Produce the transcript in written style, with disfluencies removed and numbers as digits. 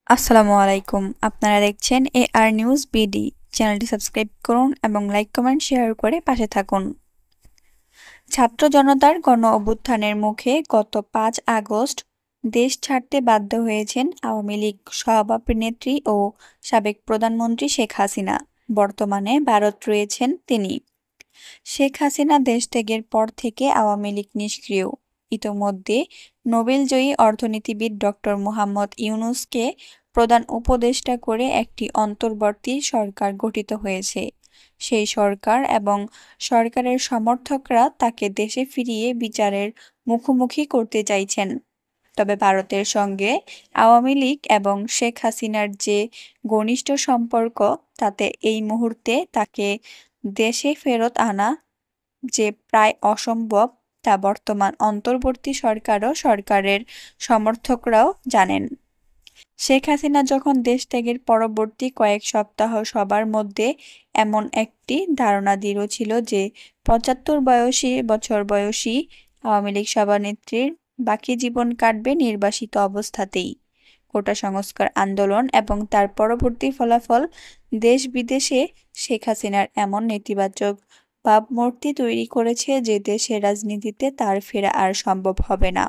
আসসালামু আলাইকুম। আপনারা দেখছেন এআর নিউজ বিডি। চ্যানেলটি সাবস্ক্রাইব করুন এবং লাইক, কমেন্ট, শেয়ার করে পাশে থাকুন। ছাত্র জনতার গণ অভ্যুত্থানের মুখে গত ৫ আগস্ট দেশ ছাড়তে বাধ্য হয়েছেন আওয়ামী লীগ সভানেত্রী ও সাবেক প্রধানমন্ত্রী শেখ হাসিনা। বর্তমানে ভারত রয়েছেন তিনি। শেখ হাসিনা দেশ ত্যাগের পর থেকে আওয়ামী লীগ নিষ্ক্রিয়। ইতোমধ্যে নোবেলজয়ী অর্থনীতিবিদ ডক্টর মোহাম্মদ ইউনূসকে প্রধান উপদেষ্টা করে একটি অন্তর্বর্তী সরকার গঠিত হয়েছে। সেই সরকার এবং সরকারের সমর্থকরা তাকে দেশে ফিরিয়ে বিচারের মুখোমুখি করতে চাইছেন। তবে ভারতের সঙ্গে আওয়ামী লীগ এবং শেখ হাসিনার যে ঘনিষ্ঠ সম্পর্ক, তাতে এই মুহূর্তে তাকে দেশে ফেরত আনা যে প্রায় অসম্ভব, তা বর্তমান অন্তর্বর্তী সরকার ও সরকারের সমর্থকরাও জানেন। শেখ হাসিনা যখন দেশ ত্যাগের পরবর্তী কয়েক সপ্তাহ সবার মধ্যে এমন একটি ধারণা দৃঢ় ছিল যে ৭৫ বছর বয়সী আওয়ামী লীগ সভানেত্রীর বাকি জীবন কাটবে নির্বাসিত অবস্থাতেই। কোটা সংস্কার আন্দোলন এবং তার পরবর্তী ফলাফল দেশ বিদেশে শেখ হাসিনার এমন নেতিবাচক ভাবমূর্তি তৈরি করেছে যে দেশের রাজনীতিতে তার ফেরা আর সম্ভব হবে না।